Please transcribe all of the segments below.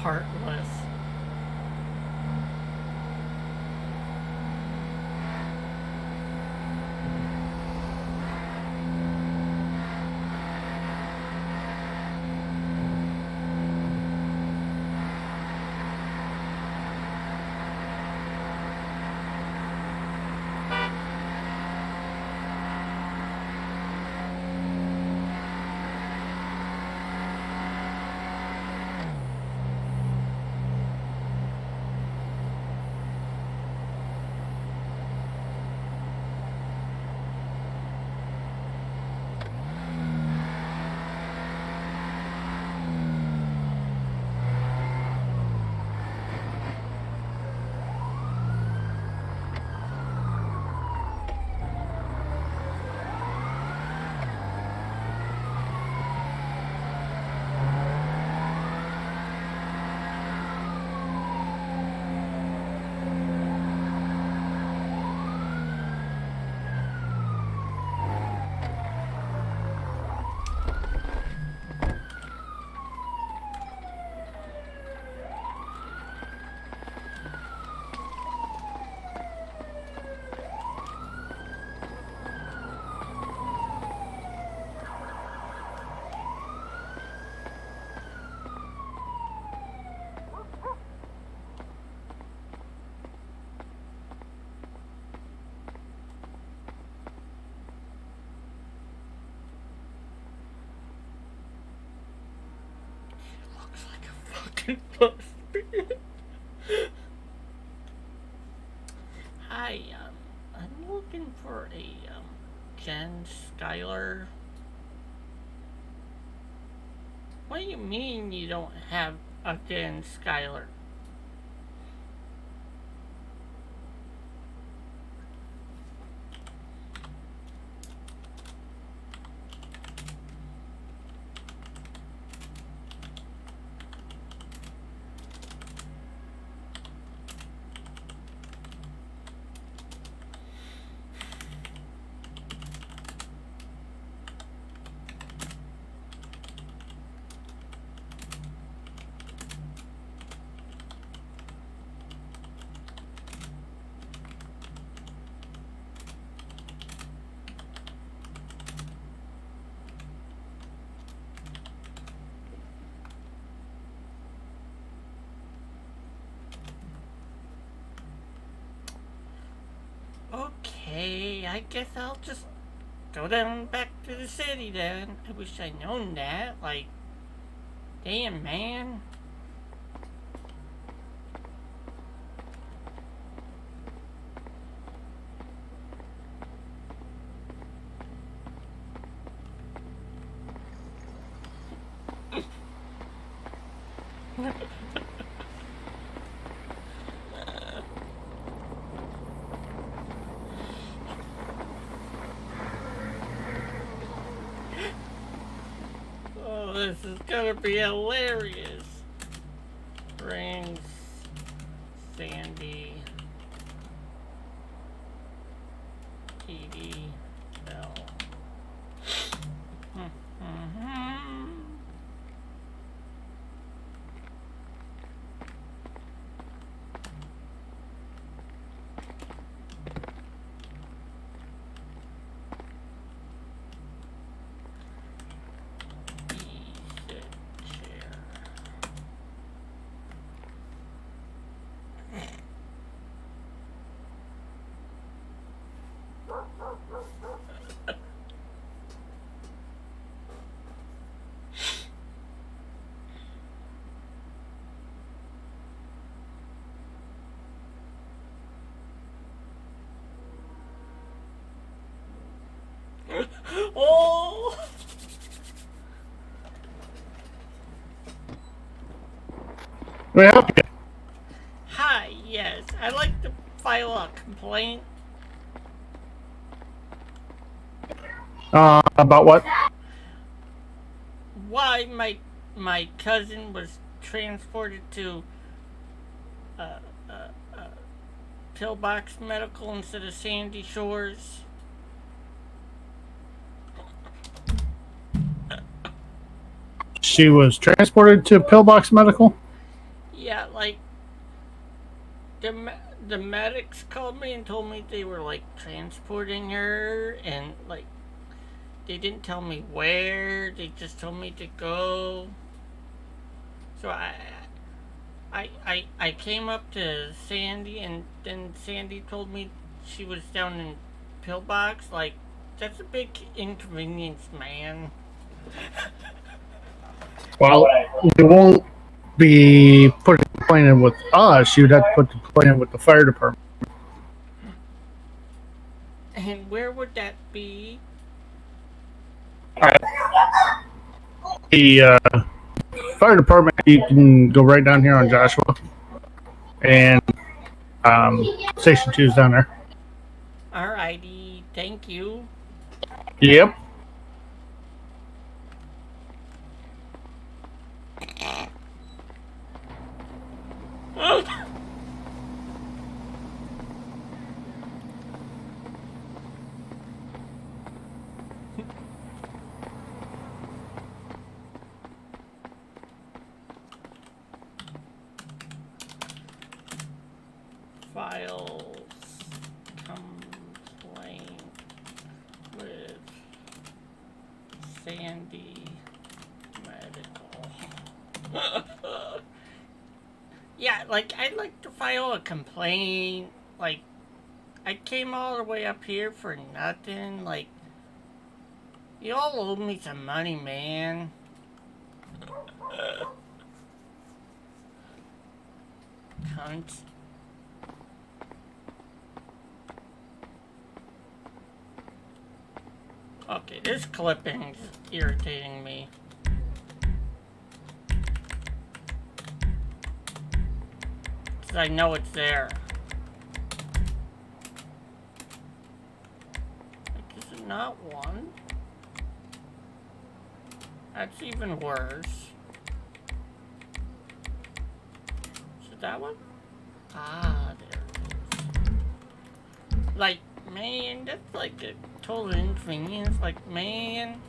heartless. Hi, I'm looking for a Jen Skyler. What do you mean you don't have a Jen Skyler? Okay, I guess I'll just go down back to the city then. I wish I'd known that. Like, damn, man. Oh, this is gonna be hilarious. Rings, Sandy, Katie, Bell. Oh! May I help you? Hi, yes. I'd like to file a complaint. About what? Why my cousin was transported to uh, uh, uh, Pillbox Medical instead of Sandy Shores. She was transported to Pillbox Medical? Yeah, like the medics called me and told me they were like transporting her, and like they didn't tell me where. They just told me to go. So I came up to Sandy, and then Sandy told me she was down in Pillbox. Like, that's a big inconvenience, man. Well, you won't be putting the complaint in with us. You'd have to put the complaint in with the fire department. And where would that be? The fire department, you can go right down here on Joshua, and Station 2 is down there. Alrighty, thank you. Yep. Files complaint with Sandy Medical. Yeah, like, I'd like to file a complaint. Like, I came all the way up here for nothing. Like, you all owe me some money, man. Cunts. Okay, this clipping's irritating me. Cause I know it's there. Like, is it not one? That's even worse. Is it that one? Ah, there it is. Like, man, that's like a total inconvenience. Like, man.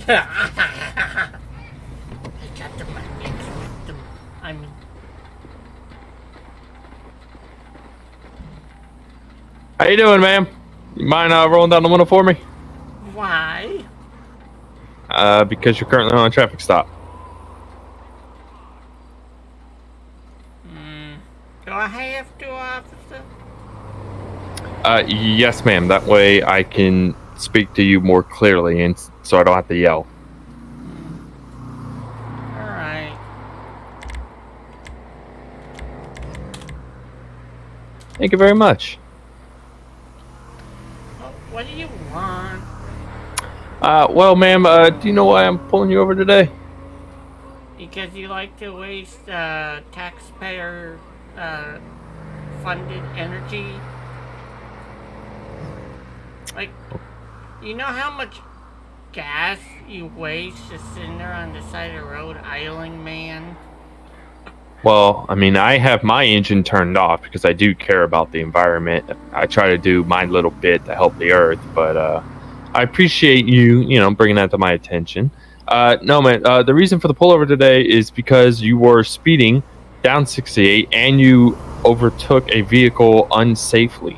I got the my next victim. I mean, How you doing, ma'am? You mind rolling down the window for me? why? Because you're currently on a traffic stop. Do I have to, officer? Yes, ma'am. That way I can speak to you more clearly, and so I don't have to yell. Alright. Thank you very much. Well, what do you want? Well, ma'am, do you know why I'm pulling you over today? Because you like to waste, taxpayer, funded energy? Like, you know how much gas you waste just sitting there on the side of the road idling, man? Well, I mean, I have my engine turned off because I do care about the environment. I try to do my little bit to help the earth, but I appreciate you bringing that to my attention. No, man, the reason for the pullover today is because you were speeding down 68 and you overtook a vehicle unsafely.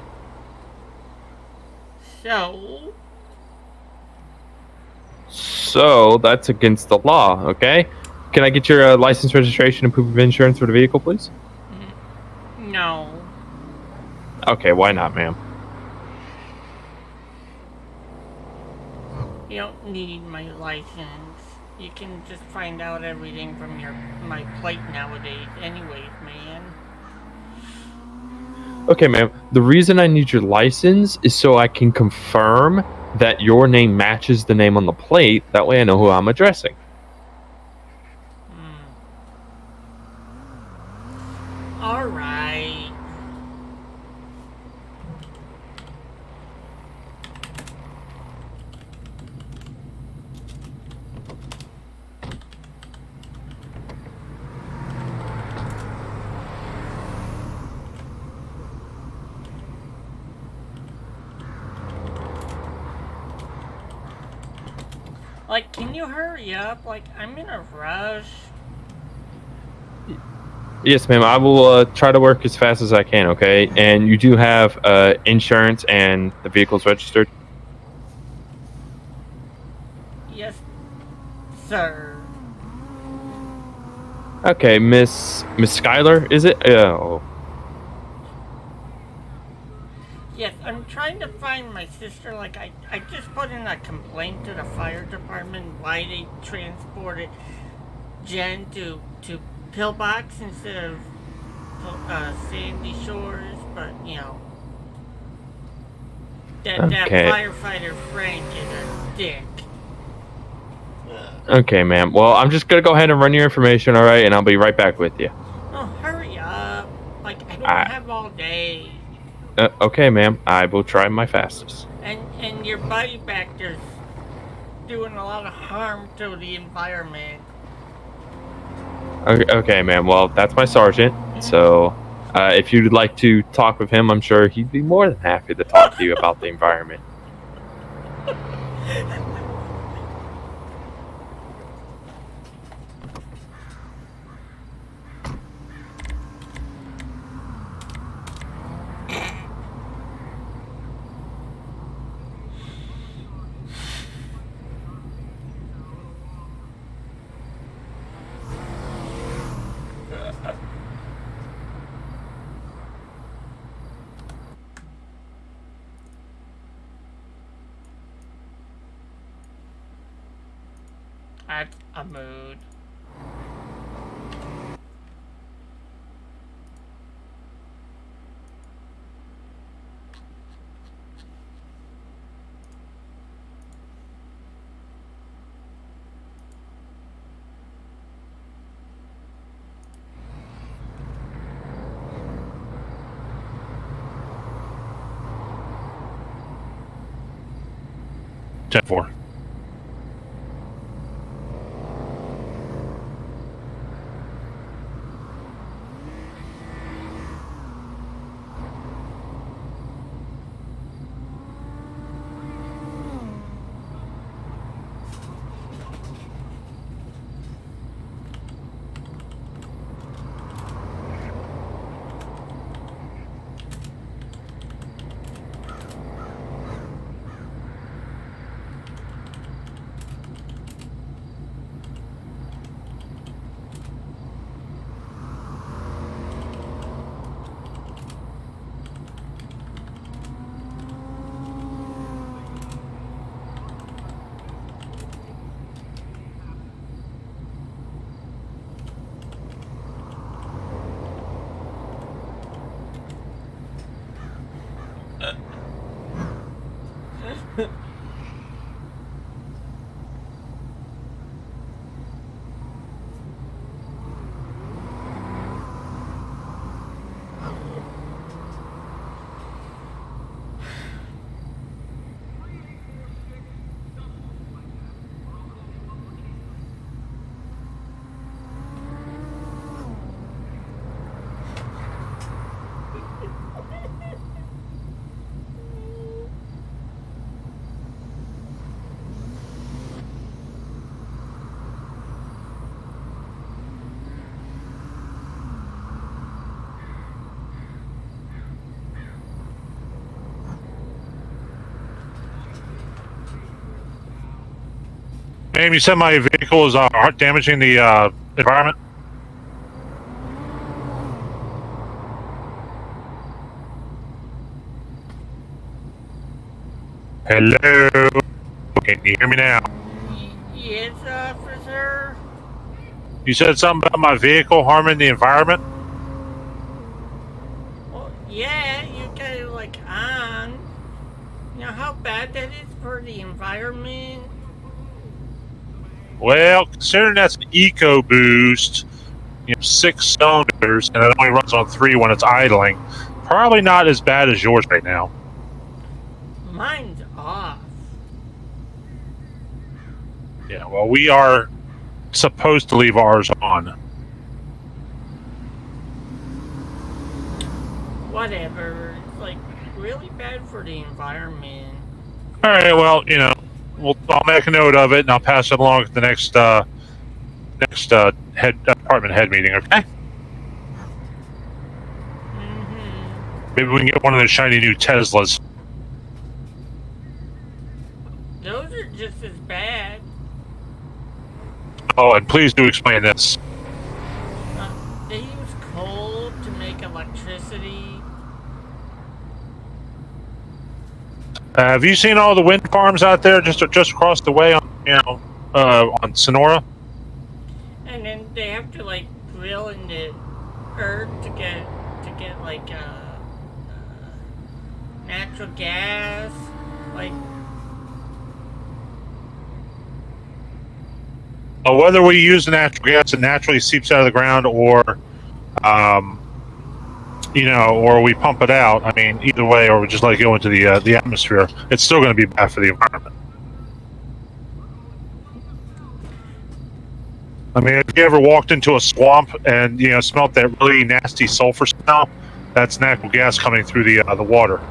So that's against the law, okay? Can I get your license, registration, and proof of insurance for the vehicle, please? No. Okay, why not, ma'am? You don't need my license. You can just find out everything from my plate nowadays anyways, man. Okay, ma'am. The reason I need your license is so I can confirm that your name matches the name on the plate. That way I know who I'm addressing. Alright. Like, can you hurry up? Like, I'm in a rush. Yes, ma'am. I will try to work as fast as I can, okay? And you do have insurance and the vehicle's registered? Yes, sir. Okay, Miss Skyler, is it? Oh. Yes, I'm trying to find my sister. Like, I just put in a complaint to the fire department why they transported Jen to Pillbox instead of Sandy Shores, but that Okay. firefighter Frank is a dick. Okay, ma'am. Well, I'm just going to go ahead and run your information, all right? And I'll be right back with you. Oh, hurry up. Like, I don't have all day. Okay, ma'am. I will try my fastest. And your buddy back there's doing a lot of harm to the environment. Okay, ma'am. Well, that's my sergeant. So, if you'd like to talk with him, I'm sure he'd be more than happy to talk to you about the environment. That's a mood. 10-4. Ma'am, you said my vehicle is damaging the environment? Hello? Can you hear me now? Yes, officer? You said something about my vehicle harming the environment? Well, yeah, you got it, like, on. You know how bad that is for the environment? Well, considering that's an EcoBoost, 6 cylinders, and it only runs on 3 when it's idling, probably not as bad as yours right now. Mine's off. Yeah, well, we are supposed to leave ours on. Whatever. It's, like, really bad for the environment. All right, well, I'll make a note of it, and I'll pass it along at the next department head meeting. Okay? Maybe we can get one of those shiny new Teslas. Those are just as bad. Oh, and please do explain this. They use coal to make electricity. Have you seen all the wind farms out there just across the way on Sonora? And then they have to, like, drill in the earth to get like natural gas, like. Whether we use the natural gas that naturally seeps out of the ground, or or we pump it out. I mean, either way, or we just let it go into the atmosphere. It's still going to be bad for the environment. I mean, if you ever walked into a swamp and smelt that really nasty sulfur smell, that's natural gas coming through the water.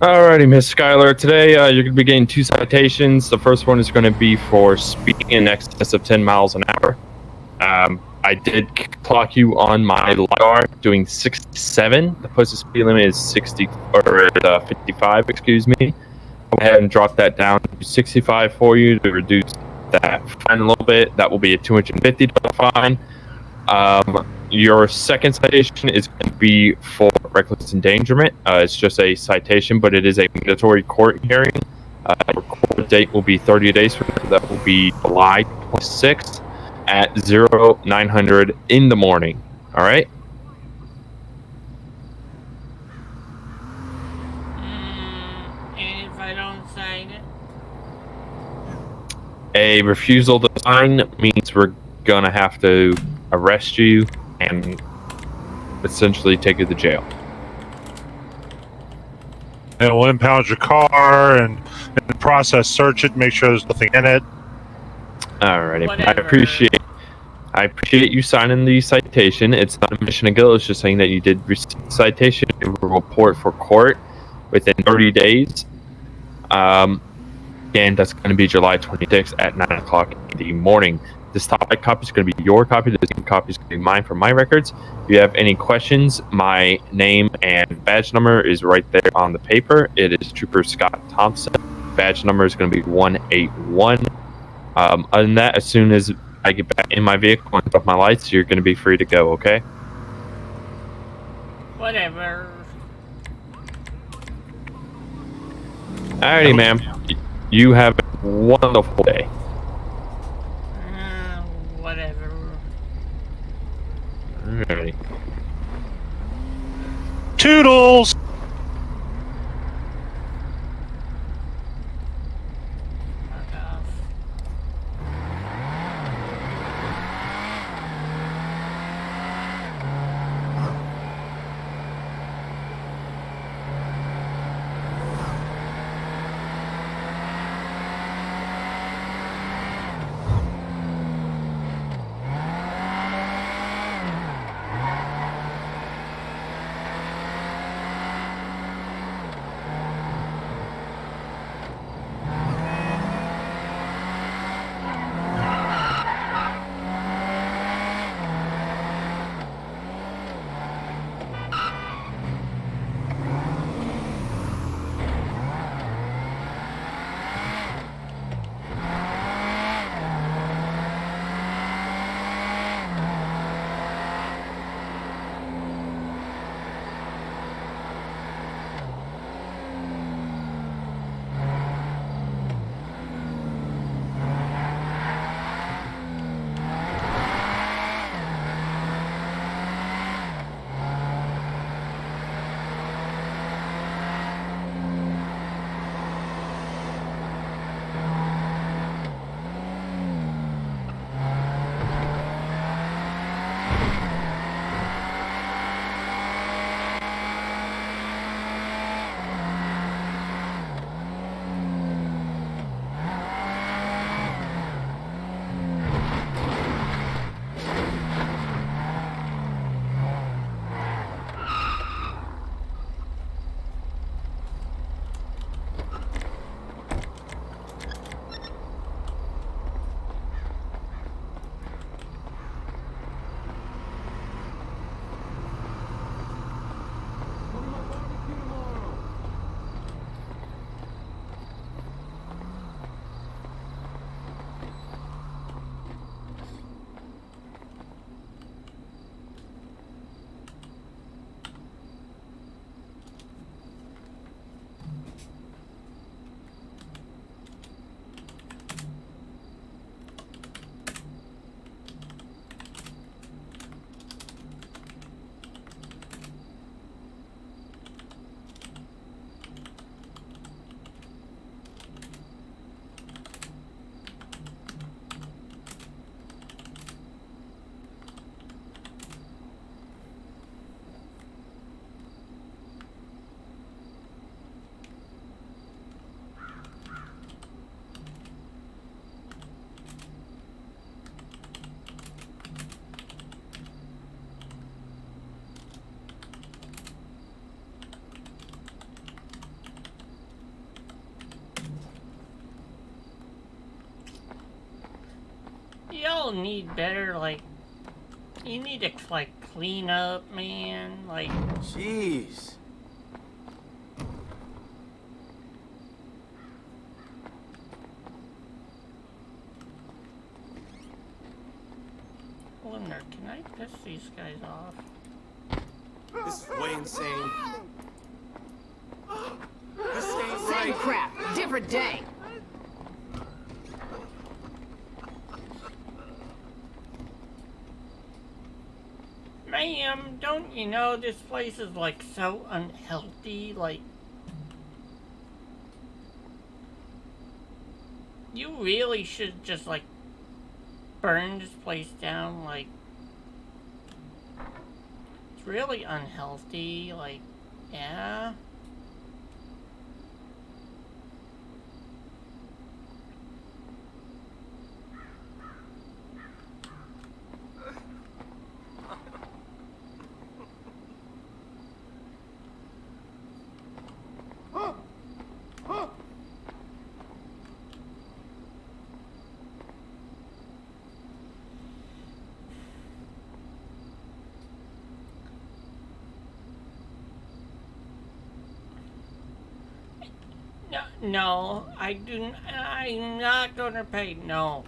Alrighty, Miss Skyler. Today you're going to be getting 2 citations. The first one is going to be for speeding in excess of 10 miles an hour. I did clock you on my LiDAR doing 67. The posted speed limit is 55. Excuse me. Go ahead and drop that down to 65 for you to reduce that fine a little bit. That will be a $250 fine. Your second citation is going to be for reckless endangerment. It's just a citation, but it is a mandatory court hearing. Your court date will be 30 days from now. That will be July 26th at 0900 in the morning. All right? And if I don't sign it? A refusal to sign means we're going to have to arrest you and essentially take you to jail. And we'll impound your car and in the process search it, make sure there's nothing in it. Alrighty, Whatever. I appreciate you signing the citation. It's not a mission to go. It's just saying that you did receive the citation. It will report for court within 30 days. And that's going to be July 26th at 9 o'clock in the morning. This topic copy is going to be your copy. The same copy is going to be mine for my records. If you have any questions, my name and badge number is right there on the paper. It is Trooper Scott Thompson. Badge number is going to be 181. Other than that, as soon as I get back in my vehicle and put my lights, you're going to be free to go, okay? Whatever. Alrighty, ma'am. You have a wonderful day. Whatever. Alrighty. Toodles! Fuck off. Y'all need better, like, you need to, like, clean up, man. Like, Jeez. Lunar, can I piss these guys off? This is way insane. This ain't Same right. crap, different day. Ma'am, don't you know this place is, like, so unhealthy? Like, you really should just, like, burn this place down, like... really unhealthy. Like, yeah. No, I do. I'm not gonna pay. No.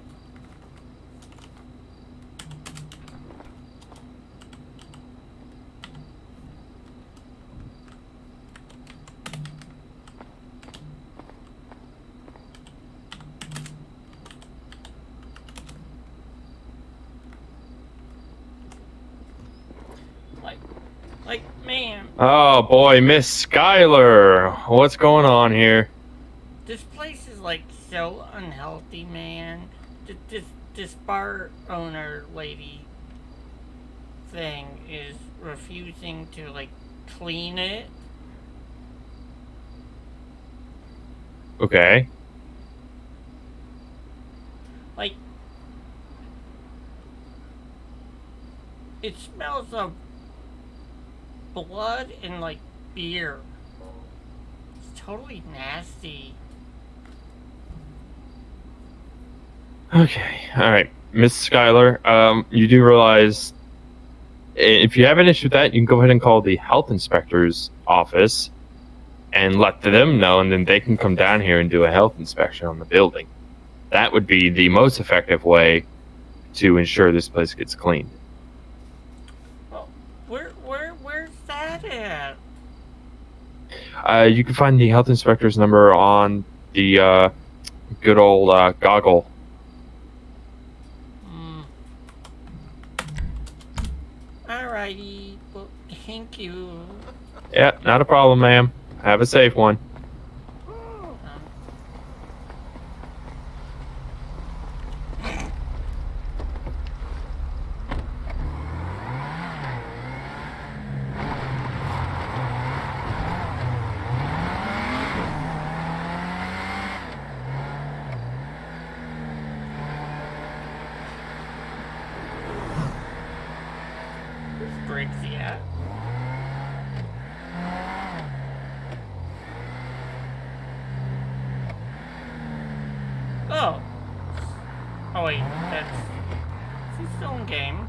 Like, man, Oh boy, Miss Skyler, what's going on here? this place is like so unhealthy, man. This bar owner lady thing is refusing to like clean it. Okay. Like, it smells of blood and like beer. It's totally nasty. Okay. All right, Miss Skyler. You do realize if you have an issue with that, you can go ahead and call the health inspector's office and let them know, and then they can come down here and do a health inspection on the building. That would be the most effective way to ensure this place gets cleaned. Well, where's that at? You can find the health inspector's number on the good old goggle. Alrighty. Well, thank you. Yeah, not a problem, ma'am. Have a safe one. Where's Briggsy at? Oh. Oh wait, that's... She's still in game.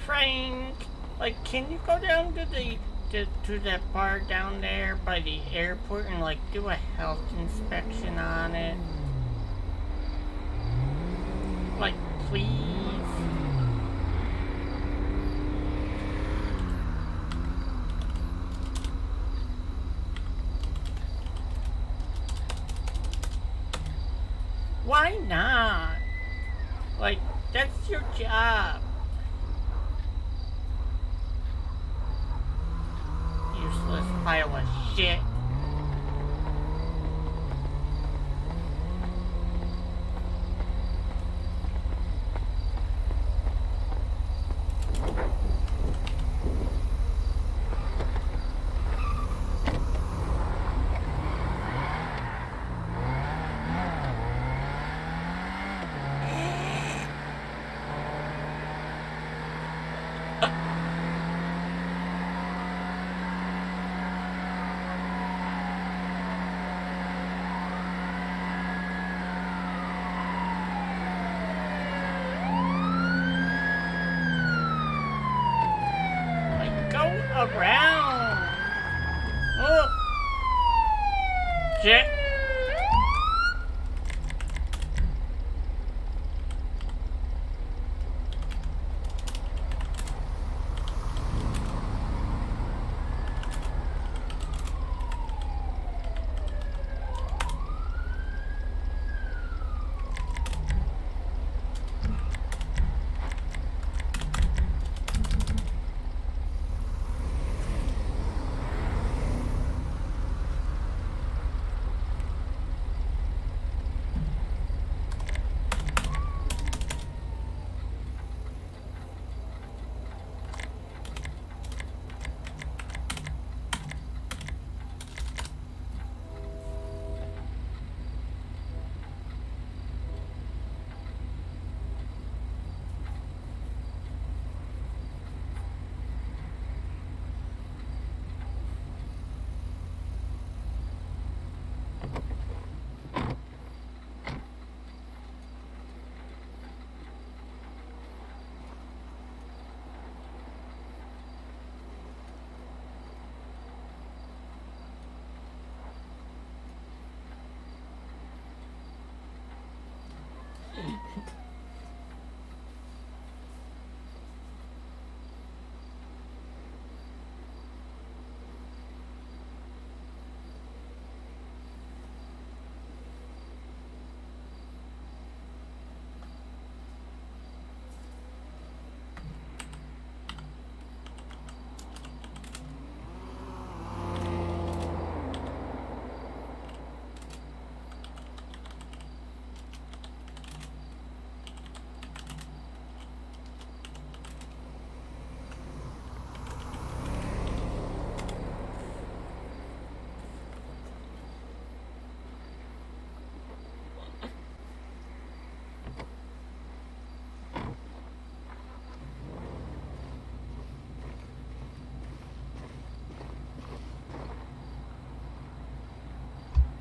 Frank, like, can you go down to to that bar down there by the airport and like do a health inspection on it? Like, please. Why not? Like, that's your job. Useless pile of shit. around. Oh. Shit.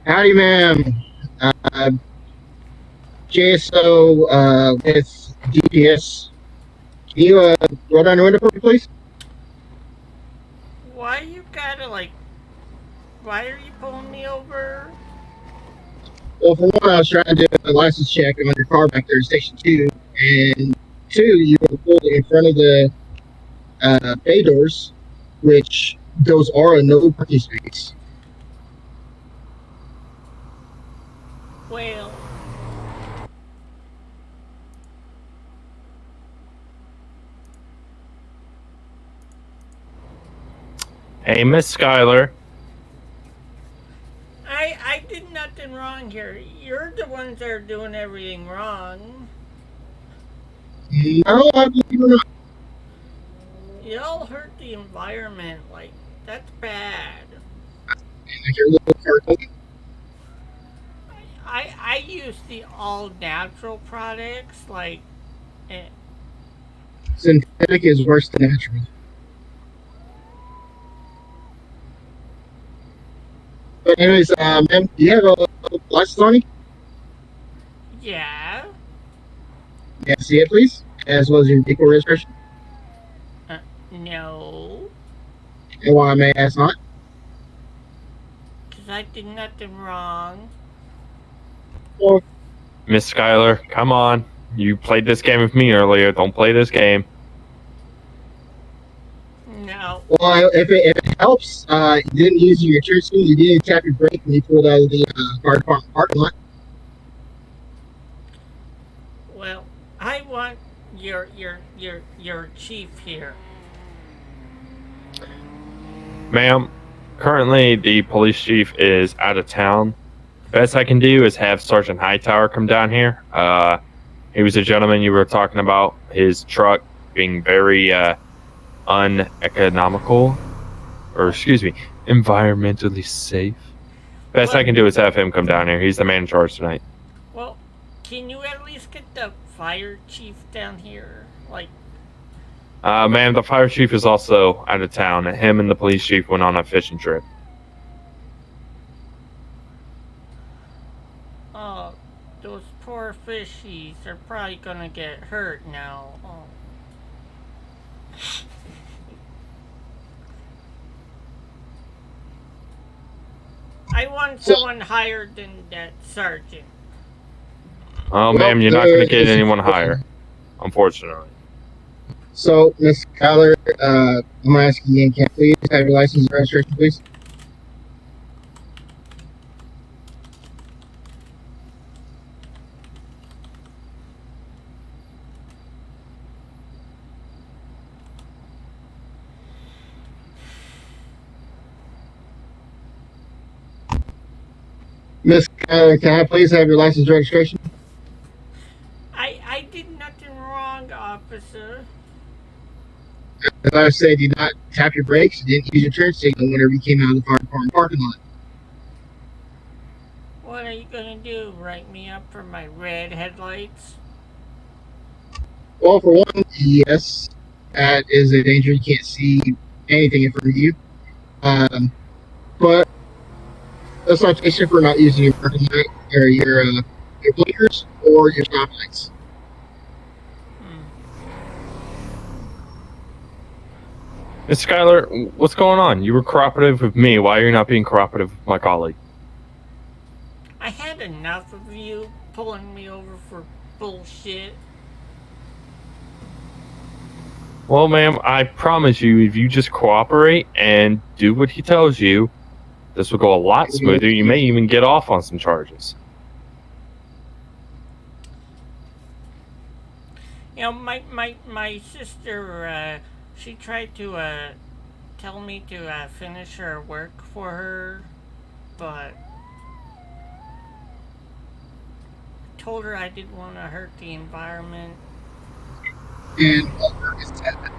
Howdy, ma'am. JSO with DPS. Can you roll down your window for me, please? Why you gotta like? Why are you pulling me over? Well, for one, I was trying to do a license check on your car back there in Station 2. And two, you were pulled in front of the bay doors, which those are a no parking space. Well, Hey, Miss Skyler. I did nothing wrong here. You're the ones that are doing everything wrong. No, I believe it or not. Y'all hurt the environment. Like, that's bad. Like your little car company. I use the all natural products. Like, Synthetic is worse than natural. But anyways, ma'am, do you have a license on you? yeah. May I see it, please? As well as your vehicle registration. No. And why may I ask not? Because I did nothing wrong. Well, Miss Skyler, come on. You played this game with me earlier. Don't play this game. No. well, if it helps, you didn't use your turn signal. You didn't tap your brake when you pulled out of the fire department parking lot. Well, I want your chief here. Ma'am, currently the police chief is out of town. Best I can do is have Sergeant Hightower come down here. He was a gentleman you were talking about. His truck being very uneconomical, or excuse me, environmentally safe. Best I can do is have him come down here. He's the man in charge tonight. Well, can you at least get the fire chief down here? Like, Ma'am, the fire chief is also out of town. Him and the police chief went on a fishing trip. oh, those poor fishies are probably gonna get hurt now. Oh. I want someone higher than that sergeant. Oh, Well, ma'am, you're not going to there get is- anyone higher, unfortunately. So, Miss Skyler, I'm gonna ask you again. Can I please have your license and registration, please? Miss Skyler, can I please have your license and registration? I did nothing wrong, officer. As I said, you did not tap your brakes. You didn't use your turn signal whenever you came out of the fire department parking lot. What are you gonna do? Write me up for my red headlights? Well, for one, yes, that is a danger. You can't see anything in front of you. But a citation for not using your parking light or your blinkers or your stop lights. Miss Skyler, what's going on? You were cooperative with me. Why are you not being cooperative with my colleague? I had enough of you pulling me over for bullshit. Well, ma'am, I promise you, if you just cooperate and do what he tells you, this will go a lot smoother. You may even get off on some charges. You know, my sister, she tried to, tell me to, finish her work for her, but told her I didn't want to hurt the environment. And what work is that?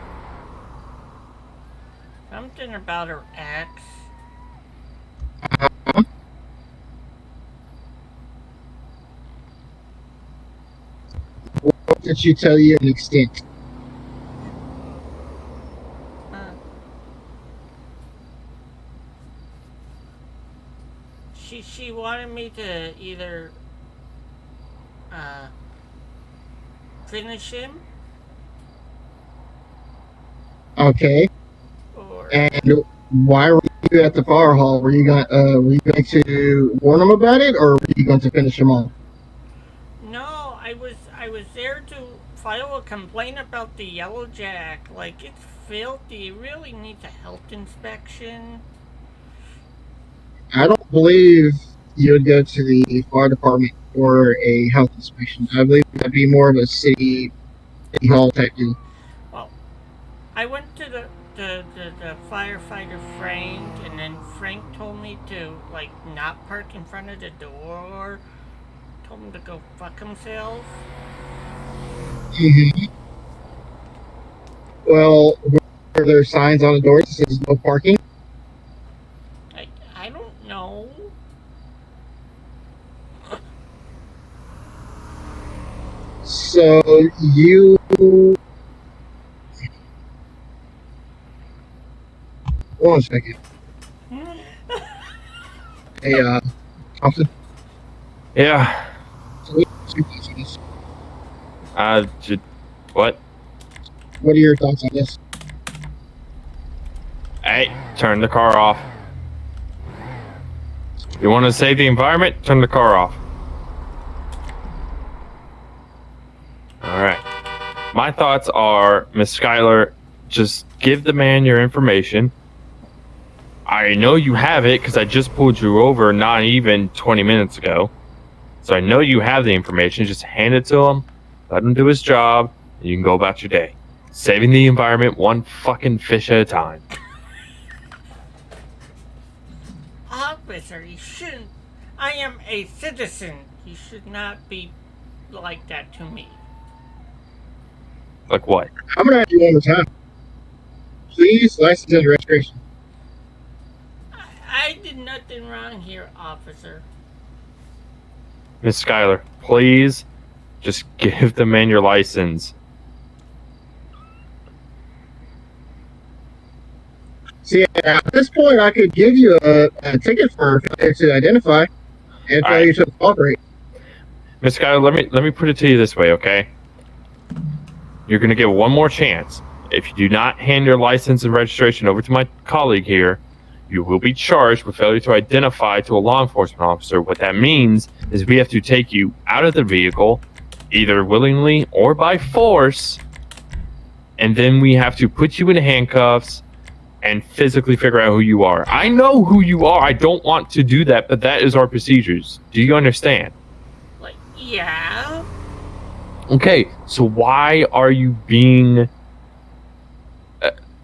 Something about her ex. What did she tell you an extent? She wanted me to either finish him Okay. or And why were you at the fire hall? Were you going to warn them about it, or were you going to finish them off? no, I was there to file a complaint about the yellow jack. Like, it's filthy. It really needs a health inspection. I don't believe you would go to the fire department for a health inspection. I believe that'd be more of a city hall type deal. Well, I went to the firefighter Frank, and then Frank told me to, like, not park in front of the door. Told him to go fuck himself. Mm-hmm. Well, were there signs on the doors that says no parking? I don't know. So you. One second. Hey, Thompson. Yeah. What? What are your thoughts on this? Hey, turn the car off. You want to save the environment? Turn the car off. Alright. My thoughts are, Miss Skyler, just give the man your information. I know you have it because I just pulled you over not even 20 minutes ago. So I know you have the information. Just hand it to him. Let him do his job. And you can go about your day. Saving the environment one fucking fish at a time. Officer, you shouldn't. I am a citizen. You should not be like that to me. Like what? I'm gonna ask you one more time. Please, license and registration. I did nothing wrong here, officer. Miss Skyler, please just give the man your license. See, at this point, I could give you a ticket for failure to identify and All failure to cooperate. Miss Skyler, let me put it to you this way, okay? You're gonna get one more chance. If you do not hand your license and registration over to my colleague here, You will be charged with failure to identify to a law enforcement officer. What that means is we have to take you out of the vehicle, either willingly or by force, and then we have to put you in handcuffs and physically figure out who you are. I know who you are. I don't want to do that, but that is our procedures. Do you understand? Like, yeah. Okay, so why are you being,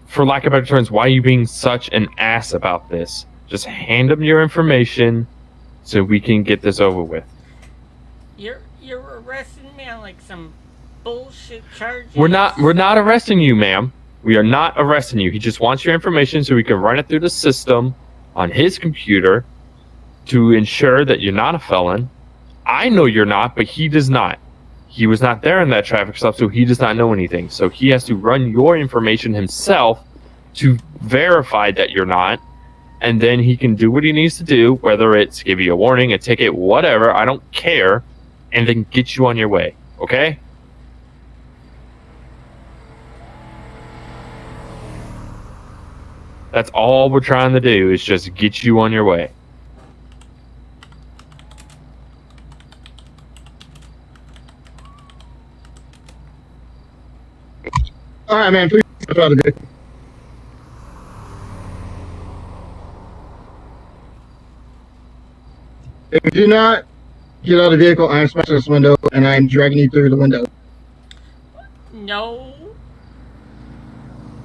for lack of better terms, why are you being such an ass about this? Just hand them your information so we can get this over with. You're arresting me on like some bullshit charges. We're not arresting you, ma'am. We are not arresting you. He just wants your information so we can run it through the system on his computer to ensure that you're not a felon. I know you're not, but he does not. He was not there in that traffic stop, so he does not know anything. So he has to run your information himself to verify that you're not, and then he can do what he needs to do, whether it's give you a warning, a ticket, whatever, I don't care, and then get you on your way, okay? That's all we're trying to do, is just get you on your way. All right, man. Please step out of it. If you do not get out of the vehicle, I'm smashing this window and I'm dragging you through the window. No.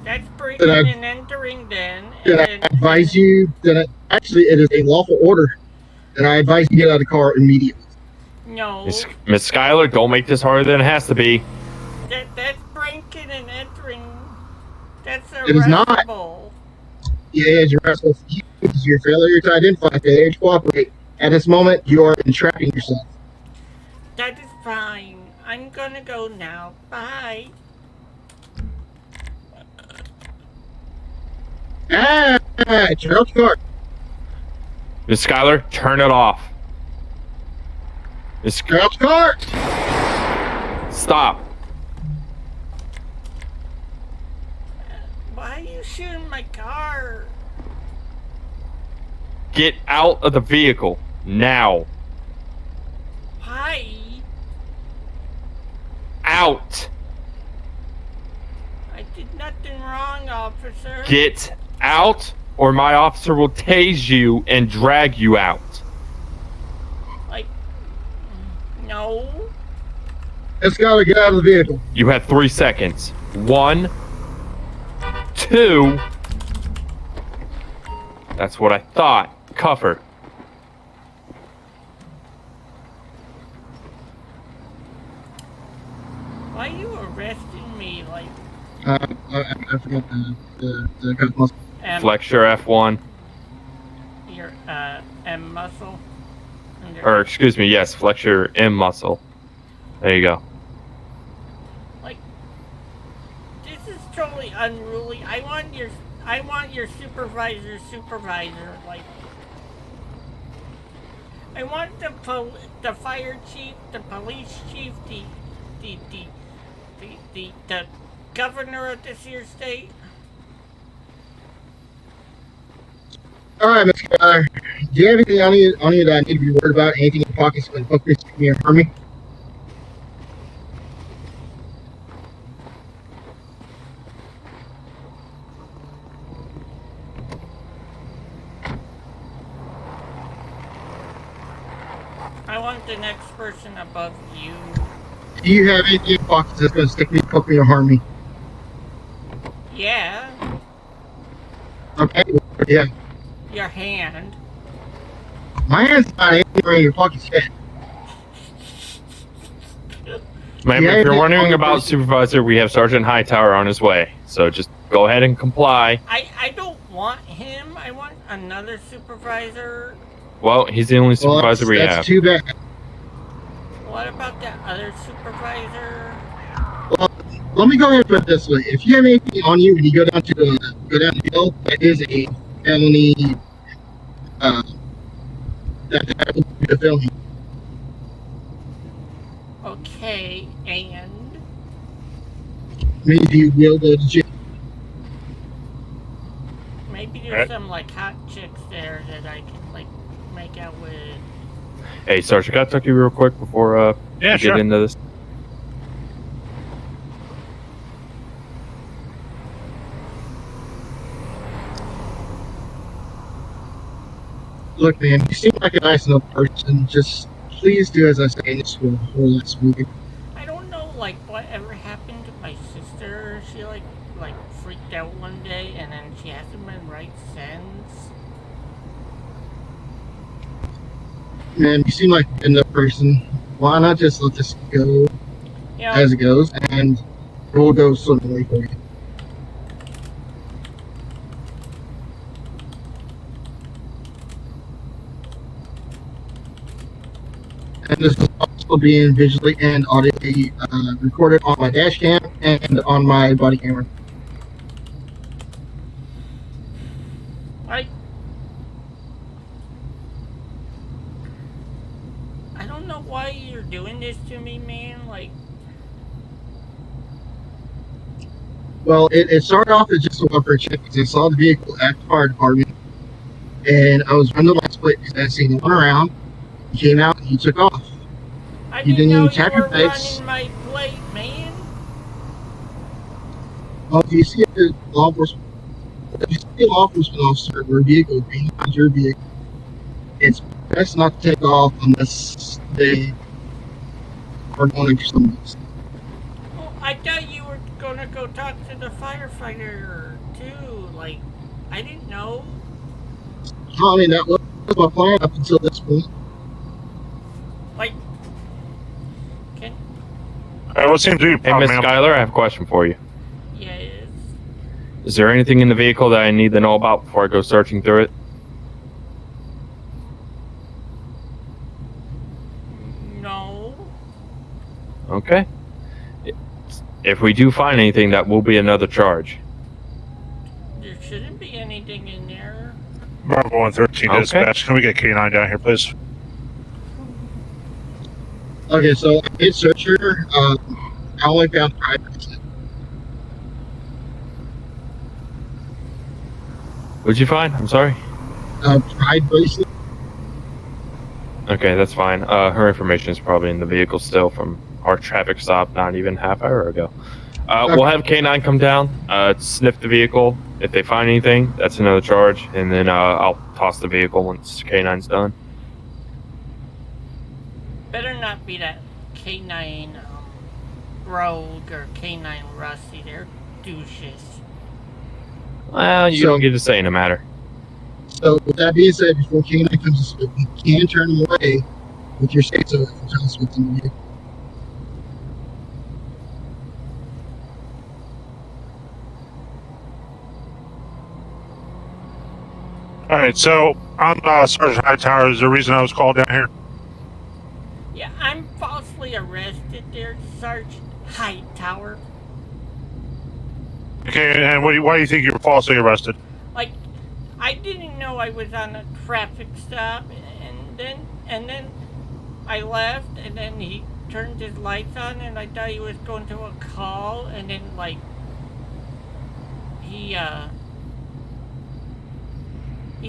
That's breaking and entering then. Then I advise you that actually it is a lawful order, and I advise you to get out of the car immediately. No. Miss Skyler, don't make this harder than it has to be. That's breaking and entering. That's arrestable. It is not. Yeah, you're arrestable for you. It's your failure to identify, failure to cooperate. At this moment, you are entrapping yourself. That is fine. I'm gonna go now. Bye. Turn off the car. Miss Skyler, turn it off. Turn off the car. Stop. Why are you shooting my car? Get out of the vehicle now. Why? Out. I did nothing wrong, officer. Get out, or my officer will tase you and drag you out. Like, no. Let's go. Get out of the vehicle. You have 3 seconds. 1, 2. That's what I thought. Cuff her. Why are you arresting me? Like, I forgot the cuff muscle. Flex your F1. Your M muscle. Or, excuse me, yes, flex your M muscle. There you go. Like, this is totally unruly. I want your supervisor. Like, I want the fire chief, the police chief, the governor of this here state. All right, Mr. Skyler. Do you have anything on you that I need to be worried about? Anything in your pockets that fuck me or harm me? I want the next person above you. Do you have anything in your pockets that's going to stick me, poke me, or harm me? Yeah, Okay. Yeah. your hand. My hand's not anywhere in your pockets yet. Ma'am, Yeah, if you're yeah, wondering yeah. about Supervisor, we have Sergeant Hightower on his way. So just go ahead and comply. I don't want him. I want another supervisor. Well, he's the only Well, supervisor we that's have. too bad. What about the other supervisor? Well, let me go ahead and put it this way. If you have anything on you when you go down the hill, that is a felony. That would be a felony. Okay, and Maybe you will go to jail. maybe there's some like hot chicks there that I can like make out with. Hey, Sarge, I gotta talk to you real quick before we sure. get into this. Look, man, you seem like a nice enough person. Just please do as I say, and this will whole last week. I don't know like whatever happened to my sister. She like freaked out one day and then she hasn't been right since. Man, you seem like a good enough person. Why not just let this go Yeah. as it goes, and it will go swimmingly for you. And this is also being visually and audibly recorded on my dash cam and on my body camera. I don't know why you're doing this to me, man. Like, Well, it started off as just a welfare check because I saw the vehicle at the fire department, and I was running the lights plate because I seen it run around. He came out and he took off. I You didn't didn't know even you tap were your brakes. running my plate, man. Well, if you see a law enforcement, officer or a vehicle behind your vehicle, it's best not to take off unless they are going to something. Well, I thought you were gonna go talk to the firefighter too. Like, I didn't know. I mean, that was my plan up until this point. Like, can What seems to be the Hey, Miss problem, ma'am? Skyler, I have a question for you. yes. Is there anything in the vehicle that I need to know about before I go searching through it? No. Okay. If we do find anything, that will be another charge. There shouldn't be anything in there. Bravo 113 Okay. dispatch. Can we get K9 down here, please? Okay, so I did search her. I only found 5%. What'd you find? I'm sorry. Pride bracelet. Okay, that's fine. Her information is probably in the vehicle still from our traffic stop not even half hour ago. We'll have K9 come down, sniff the vehicle. If they find anything, that's another charge. And then I'll toss the vehicle once K9's done. Better not be that K9 Rogue or K9 Rusty. They're douches. Well, you So- don't get to say in a matter. So, with that being said, before K9 comes to speak, you can turn them away with your say so and tell us what's in the vehicle. All right, so I'm Sergeant Hightower. Is the reason I was called down here? Yeah, I'm falsely arrested there, Sergeant Hightower. Okay, and why do you think you were falsely arrested? Like, I didn't know I was on a traffic stop, and then I left, and then he turned his lights on, and I thought he was going to a call, and then like he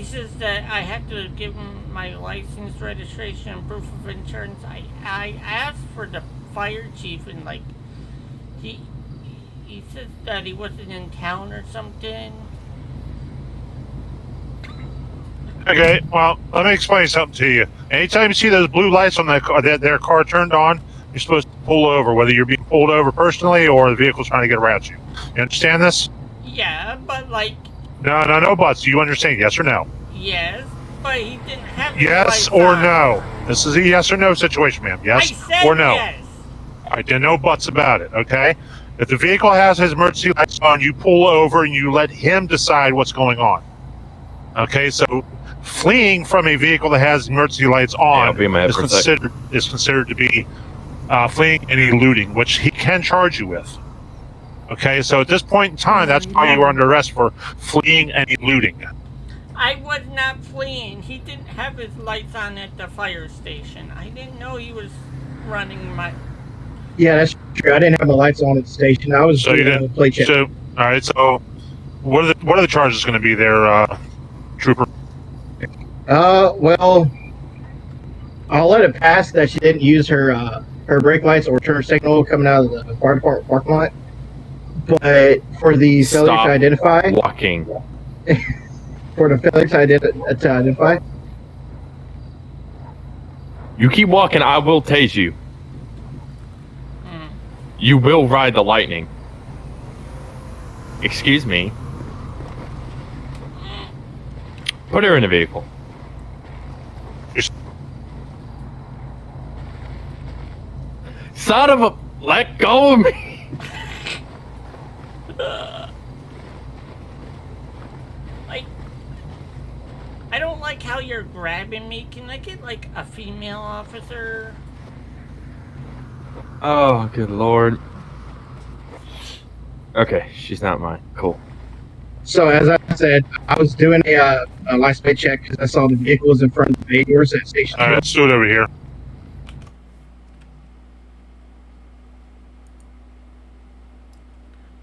says that I have to give him my license, registration, and proof of insurance. I asked for the fire chief, and like he said that he wasn't in town or something. Okay, well, let me explain something to you. Anytime you see those blue lights on their car turned on, you're supposed to pull over, whether you're being pulled over personally or the vehicle's trying to get around you. You understand this? Yeah, but like, No buts. Do you understand? Yes or no? yes, but he didn't have his Yes lights or on. no? This is a yes or no situation, ma'am. Yes I said or no? yes. I did no buts about it, okay? If the vehicle has his emergency lights on, you pull over and you let him decide what's going on. Okay, so fleeing from a vehicle that has emergency lights I'll on be in my head is for a sec. considered to be fleeing and eluding, which he can charge you with. Okay, so at this point in time, that's why you were under arrest for fleeing and eluding. I was not fleeing. He didn't have his lights on at the fire station. I didn't know he was running my. Yeah, that's true. I didn't have the lights on at the station. I was So you doing a didn't. plate check. So all right. So what are the charges going to be there, Well, I'll let it pass that she didn't use her brake lights or turn signal coming out of the fire department parking lot. But for the failure Stop to identify, walking. to identify, You keep walking, I will tase you. You will ride the lightning. Excuse me. Put her in a vehicle. Son of a... Let go of me! I don't like how you're grabbing me. Can I get, like, a female officer? Oh, good lord. Okay, she's not mine. Cool. so as I said, I was doing a license plate check because I saw the vehicles in front of the bay doors at Station 2. All right, let's do it over here.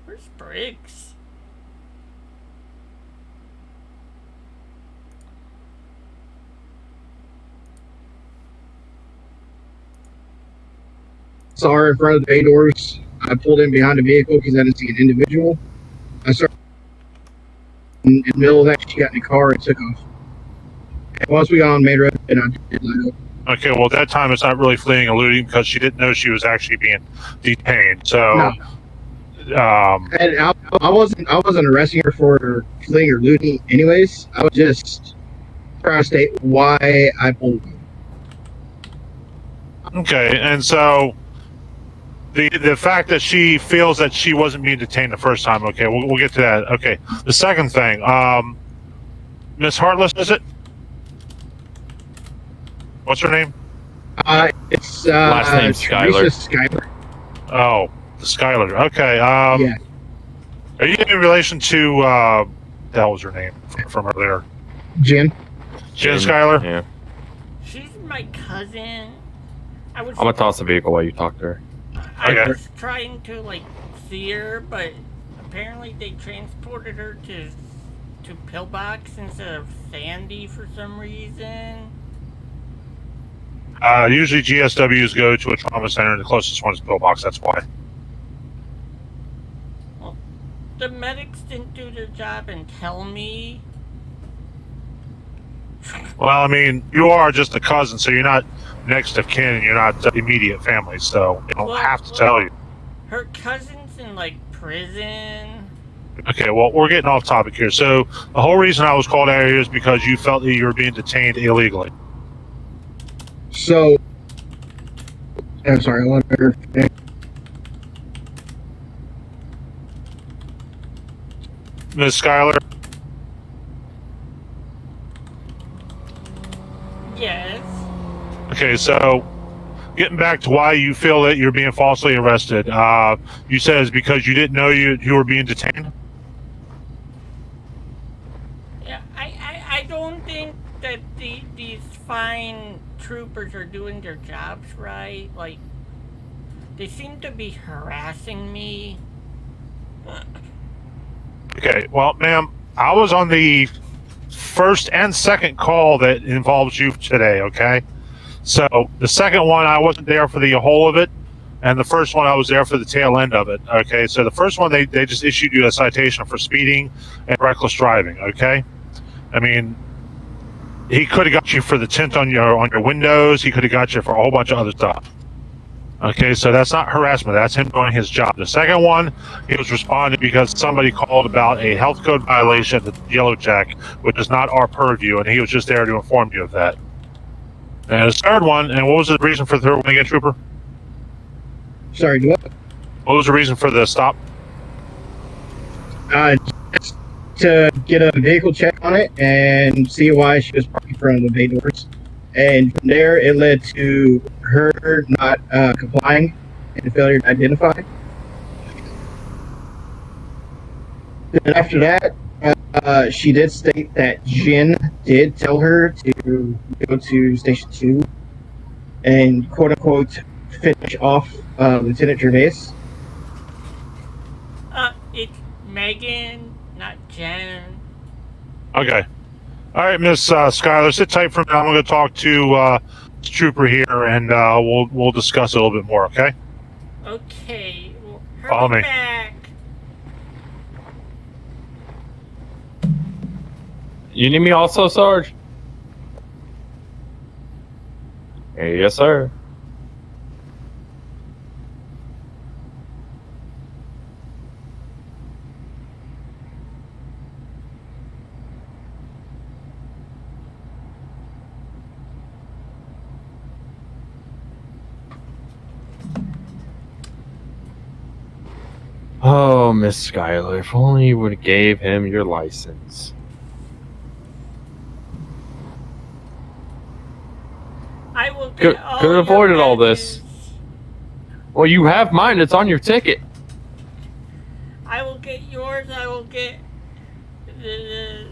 Where's Briggs? Saw her in front of the bay doors. I pulled in behind the vehicle because I didn't see an individual. I started in the middle of that. She got in the car and took off. And once we got on main road, and I did let go. Okay, well, at that time it's not really fleeing and looting because she didn't know she was actually being detained. So, And I wasn't arresting her for fleeing or looting. Anyways, I was just trying to state why I pulled her. okay, and so the fact that she feels that she wasn't being detained the first time. Okay, we'll get to that. Okay, the second thing, Miss Heartless, is it? What's her name? It's Last name Teresa Skyler. Skyler. Oh, the Skyler. Okay. Yeah. Are you in relation to that was her name from earlier? Jen. Jen Skyler? Yeah. She's my cousin. I'm gonna toss the vehicle while you talk to her. I Okay. was trying to, like, see her, but apparently they transported her to Pillbox instead of Sandy for some reason. Usually GSWs go to a trauma center, and the closest one is Pillbox. That's why. Well, the medics didn't do their job and tell me. Well, I mean, you are just a cousin, so you're not next of kin, and you're not immediate family, so they don't have to tell you. Her cousin's in, like, prison. Okay, well, we're getting off topic here. So the whole reason I was called out here is because you felt that you were being detained illegally. So, I'm sorry. I want her. Ms. Skyler? Yes. Okay, so getting back to why you feel that you're being falsely arrested, you said it's because you didn't know you were being detained? Yeah, I don't think that these fine troopers are doing their jobs right. Like, they seem to be harassing me. Okay, well, ma'am, I was on the first and second call that involves you today, okay? So the second one, I wasn't there for the whole of it, and the first one, I was there for the tail end of it, okay? So the first one, they just issued you a citation for speeding and reckless driving, okay? I mean, he could have got you for the tint on your windows. He could have got you for a whole bunch of other stuff. Okay, so that's not harassment. That's him doing his job. The second one, he was responding because somebody called about a health code violation at the Yellow Jack, which is not our purview, and he was just there to inform you of that. And the third one, and what was the reason for the third one again, Trooper? Sorry, what? What was the reason for the stop? Just to get a vehicle check on it and see why she was parked in front of the bay doors. And from there, it led to her not complying and failure to identify. Then after that, she did state that Jin did tell her to go to Station 2 and quote-unquote finish off Lieutenant Gervais. It's Megan, not Jen. Okay. All right, Miss Skyler, sit tight for a minute. I'm going to talk to Trooper here, and we'll discuss it a little bit more. Okay? Okay. Well, Follow hurry me. back. You need me also, Sarge? Yes, sir. Oh, Miss Skyler, if only you would have gave him your license. I will Could get all have your avoided all this. badges. Well, you have mine. It's on your ticket. I will get yours. I will get the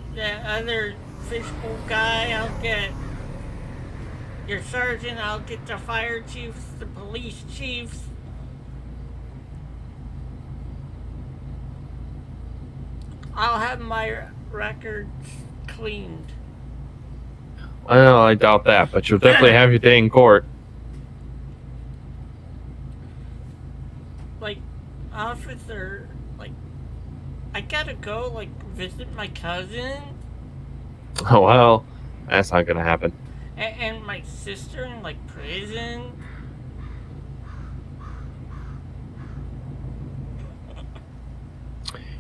other fishbowl guy. I'll get your sergeant. I'll get the fire chiefs, the police chiefs. I'll have my records cleaned. Well, I doubt that, but you'll definitely have your day in court. Like, officer, like, I gotta go, like, visit my cousin Oh, well, that's not gonna happen. and my sister in, like, prison.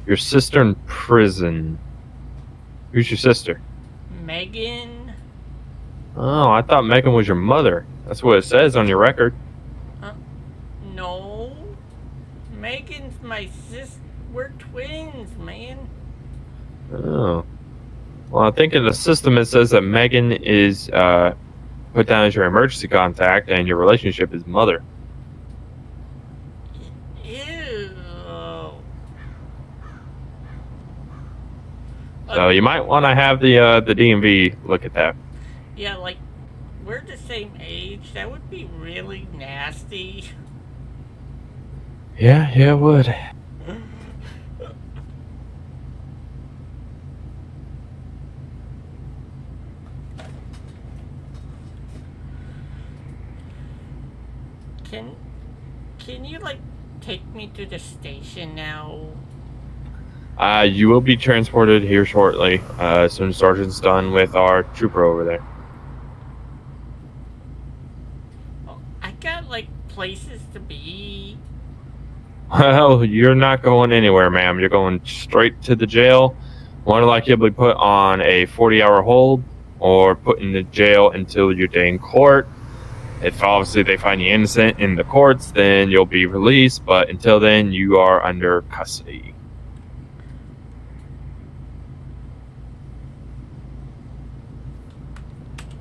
Your sister in prison. Who's your sister? Megan. Oh, I thought Megan was your mother. That's what it says on your record. No. Megan's my sis. We're twins, man. Oh. Well, I think in the system it says that Megan is put down as your emergency contact and your relationship is mother. Ew. So you might want to have the DMV look at that. Yeah, like, we're the same age. That would be really nasty. Yeah, it would. Can you, like, take me to the station now? You will be transported here shortly, as soon as Sergeant's done with our trooper over there. Oh, I got, like, places to be. Well, you're not going anywhere, ma'am. You're going straight to the jail. More than likely, you'll be put on a 40-hour hold or put in the jail until your day in court. If obviously they find you innocent in the courts, then you'll be released. But until then, you are under custody.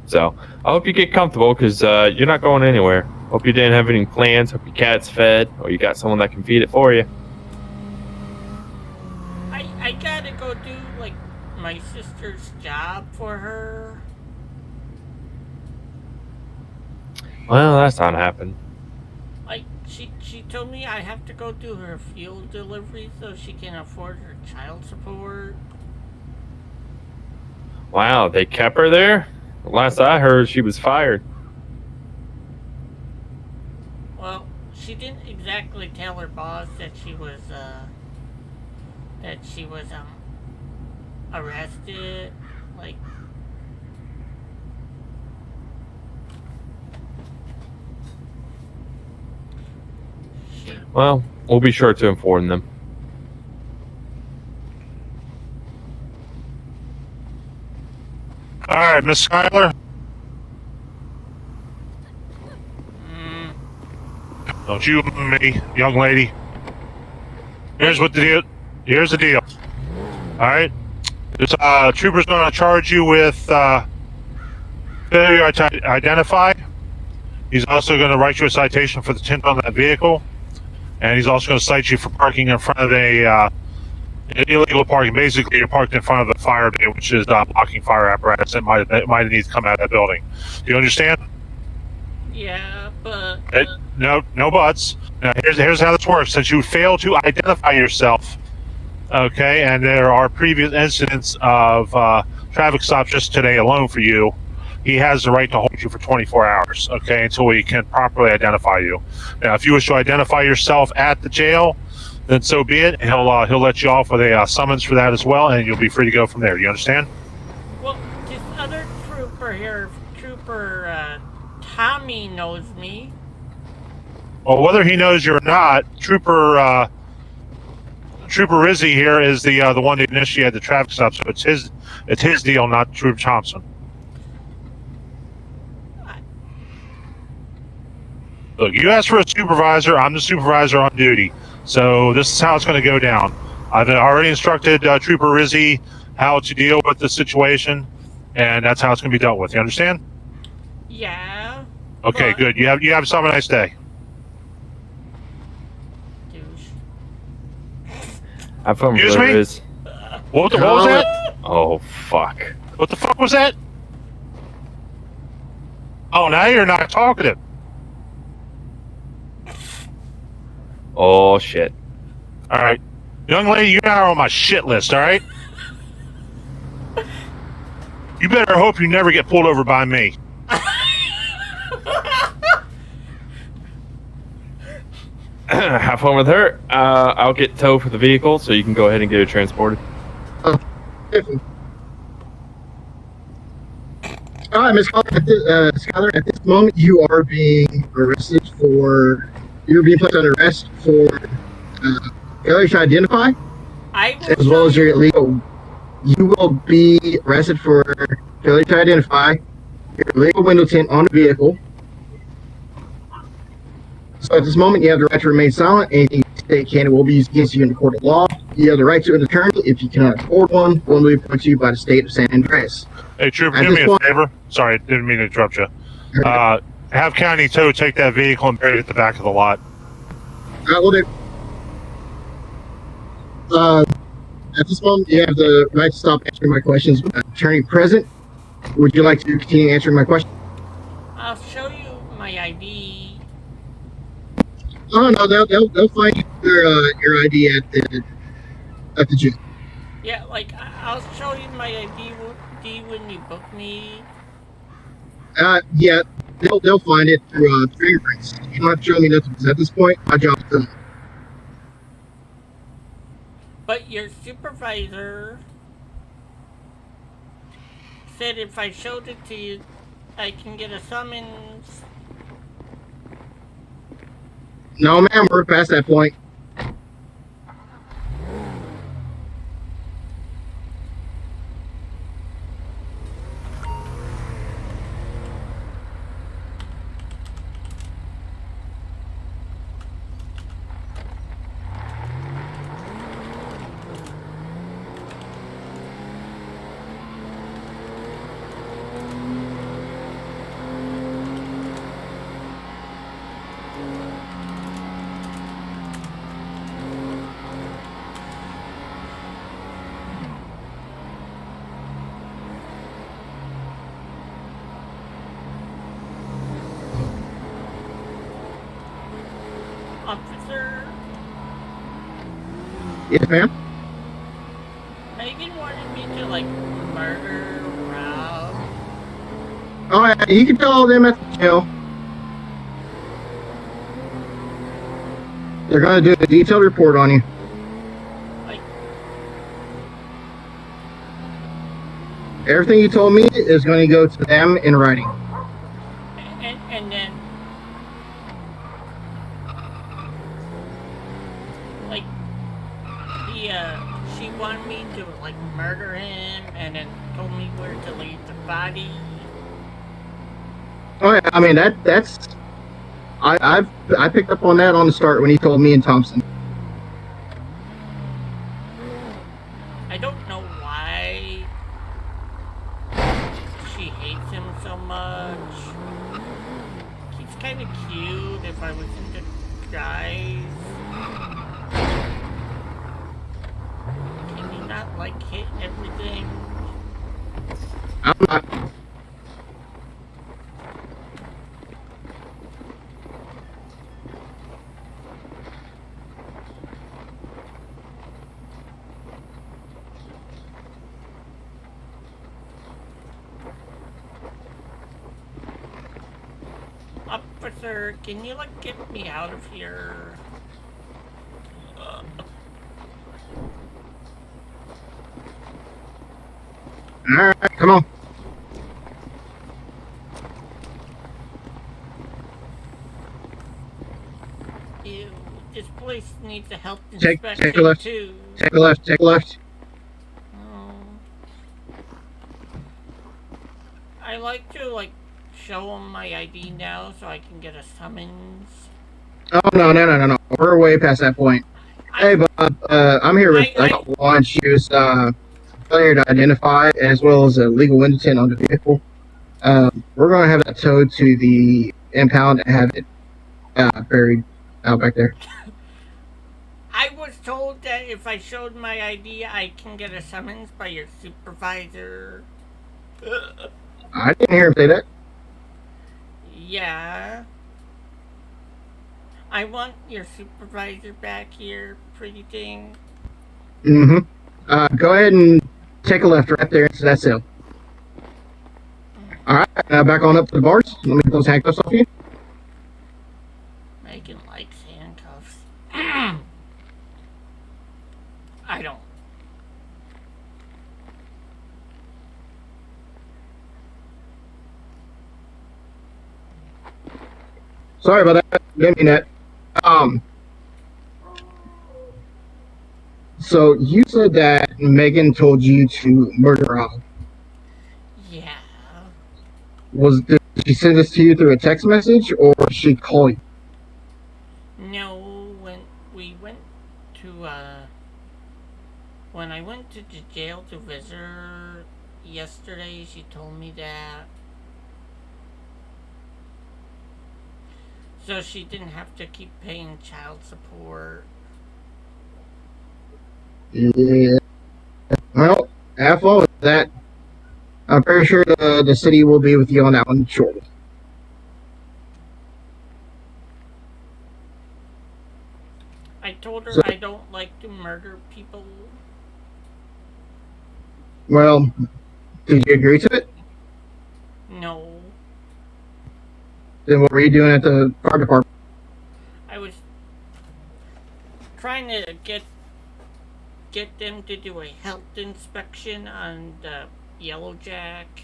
So I hope you get comfortable because you're not going anywhere. Hope you didn't have any plans. Hope your cat's fed or you got someone that can feed it for you. I gotta go do, like, my sister's job for her. Well, that's not happening. Like, she told me I have to go do her fuel delivery so she can afford her child support. Wow, they kept her there? Last I heard, she was fired. Well, she didn't exactly tell her boss that she was arrested. Like, Well, we'll be sure to inform them. All right, Miss Skyler. Don't you me, young lady. Here's what the deal. Here's the deal. All right. This trooper's going to charge you with failure to identify. He's also going to write you a citation for the tint on that vehicle, and he's also going to cite you for parking in front of a illegal parking. Basically, you're parked in front of the fire bay, which is blocking fire apparatus that might need to come out of that building. Do you understand? yeah, but No buts. Now, here's how this works. Since you failed to identify yourself, okay, and there are previous incidents of traffic stop just today alone for you, he has the right to hold you for 24 hours, okay, until he can properly identify you. Now, if you wish to identify yourself at the jail, then so be it. He'll let you off with a summons for that as well, and you'll be free to go from there. You understand? Well, this other trooper here, Trooper Tommy, knows me. Well, whether he knows you or not, Trooper Rizzy here is the one that initiated the traffic stop, so it's his deal, not Trooper Thompson. Look, you asked for a supervisor. I'm the supervisor on duty. So this is how it's going to go down. I've already instructed Trooper Rizzy how to deal with the situation, and that's how it's going to be dealt with. You understand? Yeah. Okay, but... good. You have yourself a nice day. Have fun with Excuse whatever me? it is. What was that? Oh, fuck. What the fuck was that? Oh, now you're not talkative. Oh, shit. All right. Young lady, you're now on my shit list, all right? You better hope you never get pulled over by me. Have fun with her. I'll get towed for the vehicle, so you can go ahead and get her transported. All right, Miss Skyler, at this moment, you are being arrested for. You're being placed under arrest for failure to identify, as well as your illegal. You will be arrested for failure to identify, your illegal window tint on the vehicle. So at this moment, you have the right to remain silent. Anything you say can will be used against you in the court of law. You have the right to an attorney. If you cannot afford one will be appointed to you by the state of San Andreas. Hey, Trooper, do me a favor. Sorry, didn't mean to interrupt you. Have County Tow take that vehicle and bury it at the back of the lot. Will do. At this moment, you have the right to stop answering my questions with an attorney present. Would you like to continue answering my question? I'll show you my ID. Oh no, they'll find your ID at the jail. Yeah, like I'll show you my ID when you book me. Yeah, they'll find it through fingerprints. You don't have to show me nothing because at this point, my job's done. But your supervisor said if I showed it to you, I can get a summons. No, ma'am, we're past that point. Officer, Yes, ma'am. Megan wanted me to like murder Rob. Oh, yeah, you can tell them at the jail. They're gonna do a detailed report on you. Like, Everything you told me is going to go to them in writing. and then like she wanted me to like murder him and then told me where to leave the body. Oh yeah, I mean that's I picked up on that on the start when he told me and Thompson. I don't know why she hates him so much. He's kind of cute if I was into guys. Can you not like hit everything? I'm not. Sir, can you, like, get me out of here? Alright, come on. Ew, this place needs a health Take inspection a left. too. Take a left, take a left. Oh. I like to, like, show them my ID now so I can get a summons. Oh, no. We're way past that point. Hey, Bob, I'm here with one. She was failure to identify as well as a legal intent on the vehicle. We're going to have that towed to the impound and have it buried out back there. I was told that if I showed my ID, I can get a summons by your supervisor. I didn't hear him say that. Yeah. I want your supervisor back here, pretty thing. Mm-hmm. Go ahead and take a left right there. So that's it. All right. Back on up to the bars. Let me get those handcuffs off you. Megan likes handcuffs. I don't. Sorry about that. Didn't mean that. So you said that Megan told you to murder Rob. Yeah. Did she send this to you through a text message or she called you? No, when we went to, when I went to the jail to visit her yesterday, she told me that. So she didn't have to keep paying child support. Yeah. Well, have fun with that. I'm pretty sure the city will be with you on that one shortly. I told her So- I don't like to murder people. Well, did you agree to it? No. Then what were you doing at the fire department? I was trying to get them to do a health inspection on the Yellow Jack.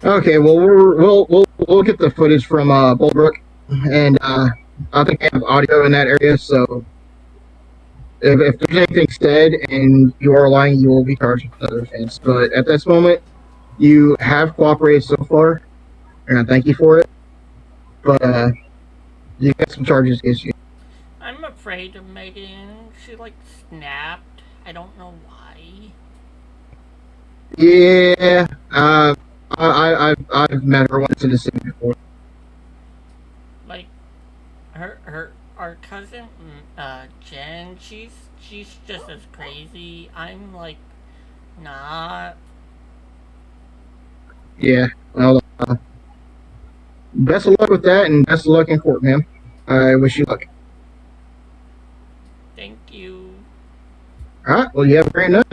Okay, well we'll get the footage from Bullbrook, and I think they have audio in that area. So if there's anything said and you are lying, you will be charged with another offense. But at this moment, you have cooperated so far, and I thank you for it. But you got some charges against you. I'm afraid of Megan. She like snapped. I don't know why. Yeah, I've met her once in the city before. Like our cousin Jen, she's just as crazy. I'm like not. Yeah, well, best of luck with that, and best of luck in court, ma'am. I wish you luck. Thank you. All right, well, you have a great night.